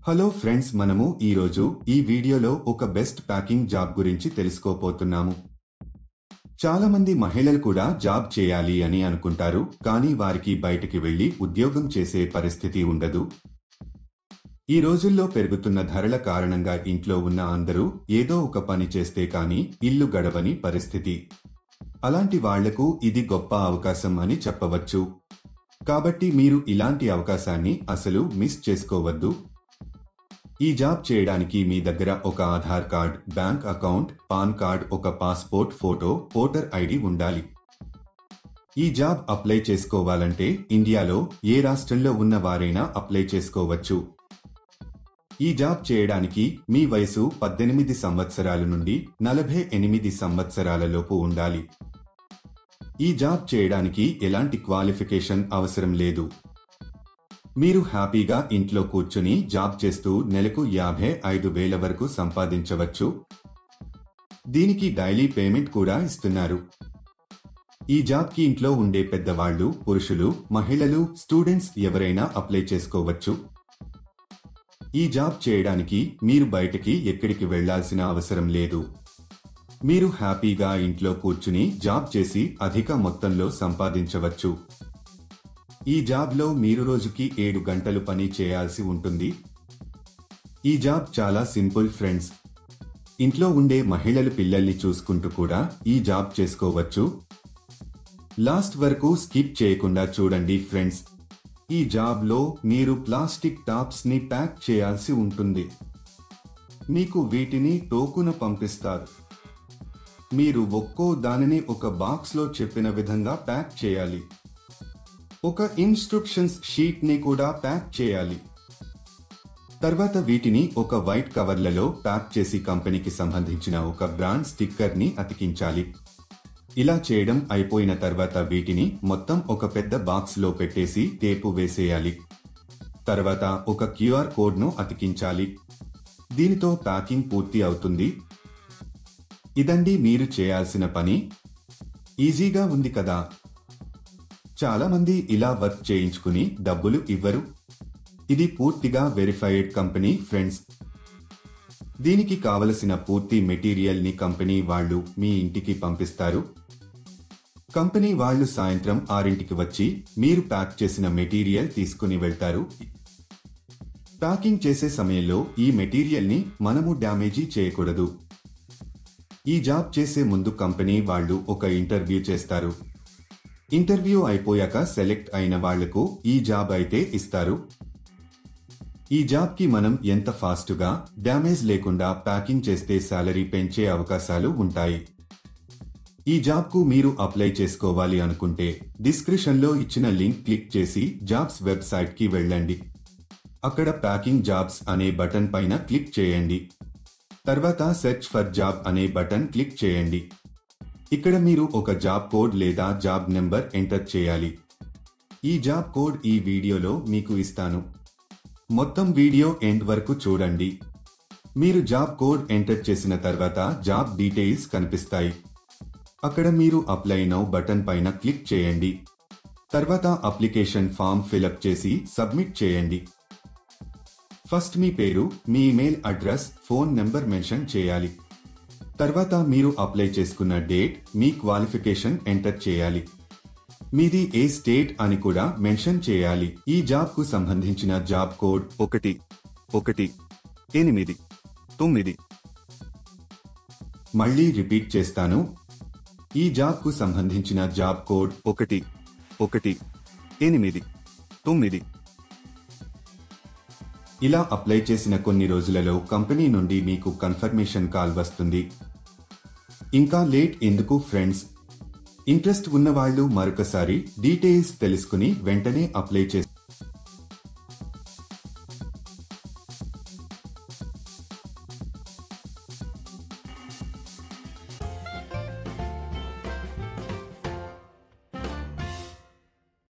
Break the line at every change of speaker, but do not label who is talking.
Hello friends, మనము ఈరోజు ఈ వీడియోలో ఒక బెస్ట్ ప్యాకింగ్ జాబ్ గురించి తెలుసుకోపోతున్నాము. చాలా మంది మహిళలు కూడా జాబ్ చేయాలి అని అనుకుంటారు, కానీ వారికి బయటికి వెళ్లి ఉద్యోగం చేసే పరిస్థితి ఉండదు. ఈ రోజుల్లో పెరుగుతున్న ధరల కారణంగా ఇంట్లో ఉన్న అందరూ ఏదో ఒక పని చేస్తే కానీ ఇల్లు గడవని పరిస్థితి. అలాంటి వాళ్లకు ఇది గొప్ప అవకాశం అని చెప్పవచ్చు. కాబట్టి మీరు ఇలాంటి అవకాశాన్ని అసలు మిస్ చేసుకోవద్దు. ఈ జాబ్ చేయడానికి మీ దగ్గర ఒక Aadhaar card, bank account, pan card, ఒక పాస్పోర్ట్ ఫోటో, ఓటర్ ఐడి ఉండాలి. ఈ జాబ్ అప్లై చేసుకోవాలంటే ఇండియాలో ఏ రాష్ట్రంలో ఉన్న వారైనా అప్లై చేసుకోవచ్చు. ఈ జాబ్ చేయడానికి మీ వయసు 18 సంవత్సరాల నుండి 48 సంవత్సరాల లోపు ఉండాలి. ఈ జాబ్ చేయడానికి ఎలాంటి క్వాలిఫికేషన్ అవసరం లేదు. మీరు హ్యాపీగా ఇంట్లో కూర్చుని జాబ్ చేస్తూ నెలకు 55,000 వరకు సంపాదించవచ్చు. దీనికి డైలీ పేమెంట్ కూడా ఇస్తున్నారు. ఈ జాబ్కి ఇంట్లో ఉండే పెద్దవాళ్లు, పురుషులు, మహిళలు, స్టూడెంట్స్ ఎవరైనా అప్లై చేసుకోవచ్చు. ఈ జాబ్ చేయడానికి మీరు బయటికి ఎక్కడికి వెళ్లాల్సిన అవసరం లేదు. మీరు హ్యాపీగా ఇంట్లో కూర్చుని జాబ్ చేసి అధిక మొత్తంలో సంపాదించవచ్చు. ఈ జాబ్లో మీరు రోజుకి 7 గంటలు పని చేయాల్సి ఉంటుంది. ఈ జాబ్ చాలా సింపుల్ ఫ్రెండ్స్. ఇంట్లో ఉండే మహిళలు పిల్లల్ని చూసుకుంటూ కూడా ఈ జాబ్ చేసుకోవచ్చు. లాస్ట్ వరకు స్కిప్ చేయకుండా చూడండి ఫ్రెండ్స్. ఈ జాబ్లో మీరు ప్లాస్టిక్ టాప్స్ ని ప్యాక్ చేయాల్సి ఉంటుంది. మీకు వీటిని టోకున పంపిస్తారు. మీరు ఒక్కో దానిని ఒక బాక్స్లో చెప్పిన విధంగా ప్యాక్ చేయాలి. ఒక ఇన్స్ట్రక్షన్స్ షీట్ ని కూడా ప్యాక్ చేయాలి. తర్వాత వీటిని ఒక వైట్ కవర్లలో ప్యాక్ చేసి కంపెనీకి సంబంధించిన ఒక బ్రాండ్ స్టిక్కర్ ని అతికించాలి. ఇలా చేయడం అయిపోయిన తర్వాత వీటిని మొత్తం ఒక పెద్ద బాక్స్ లో పెట్టేసి టేపు వేసేయాలి. తర్వాత ఒక QR కోడ్ ను అతికించాలి. దీనితో ప్యాకింగ్ పూర్తి అవుతుంది. ఇదండి మీరు చేయాల్సిన పని. ఈజీగా ఉంది కదా? చాలా మంది ఇలా వర్క్ చేయించుకుని డబ్బులు ఇవ్వరు. ఇది పూర్తిగా వెరిఫైడ్ కంపెనీ ఫ్రెండ్స్. దీనికి కావలసిన పూర్తి మెటీరియల్ ని కంపెనీ వాళ్ళు మీ ఇంటికి పంపిస్తారు. కంపెనీ వాళ్ళు సాయంత్రం 6ంటికి వచ్చి మీరు ప్యాక్ చేసిన మెటీరియల్ తీసుకుని వెళ్తారు. ప్యాకింగ్ చేసే సమయంలో ఈ మెటీరియల్ ని మనము డ్యామేజీ చేయకూడదు. ఈ జాబ్ చేసే ముందు కంపెనీ వాళ్ళు ఒక ఇంటర్వ్యూ చేస్తారు. ఇంటర్వ్యూ అయిపోయాక సెలెక్ట్ అయిన వాళ్లకు ఈ జాబ్ అయితే ఇస్తారు. ఈ జాబ్ కి మనం ఎంత ఫాస్ట్గా, డ్యామేజ్ లేకుండా ప్యాకింగ్ చేస్తే సాలరీ పెంచే అవకాశాలు ఉంటాయి. ఈ జాబ్ కు మీరు అప్లై చేసుకోవాలి అనుకుంటే డిస్క్రిప్షన్ లో ఇచ్చిన లింక్ క్లిక్ చేసి జాబ్స్ వెబ్సైట్ కి వెళ్ళండి. అక్కడ ప్యాకింగ్ జాబ్స్ అనే బటన్ పైన క్లిక్ చేయండి. తర్వాత సెర్చ్ ఫర్ జాబ్ అనే బటన్ క్లిక్ చేయండి. ఇక్కడ మీరు ఒక జాబ్ కోడ్ లేదా జాబ్ నెంబర్ ఎంటర్ చేయాలి. ఈ జాబ్ కోడ్ ఈ వీడియోలో మీకు ఇస్తాను. మొత్తం వీడియో ఎండ్ వరకు చూడండి. మీరు జాబ్ కోడ్ ఎంటర్ చేసిన తర్వాత జాబ్ డీటెయిల్స్ కనిపిస్తాయి. అక్కడ మీరు అప్లై నౌ బటన్ పైన క్లిక్ చేయండి. తర్వాత అప్లికేషన్ ఫామ్ ఫిలప్ చేసి సబ్మిట్ చేయండి. ఫస్ట్ మీ పేరు, మీ email address, phone number mention చేయాలి. తర్వాత మీరు అప్లై చేసుకున్న డేట్, మీ క్వాలిఫికేషన్ ఎంటర్ చేయాలి. మీది ఏ స్టేట్ అని కూడా మెన్షన్ చేయాలి. ఈ జాబ్ కు సంబంధించిన జాబ్ కోడ్ 1189. మళ్ళీ రిపీట్ చేస్తాను. ఈ జాబ్ కు సంబంధించిన జాబ్ కోడ్ 1189. ఇలా అప్లై చేసిన కొన్ని రోజులలో కంపెనీ నుండి మీకు కన్ఫర్మేషన్ కాల్ వస్తుంది. ఇంకా లేట్ ఎందుకు ఫ్రెండ్స్? ఇంట్రెస్ట్ ఉన్నవాళ్లు మరొకసారి డీటెయిల్స్ తెలుసుకుని వెంటనే అప్లై చేసుకోండి.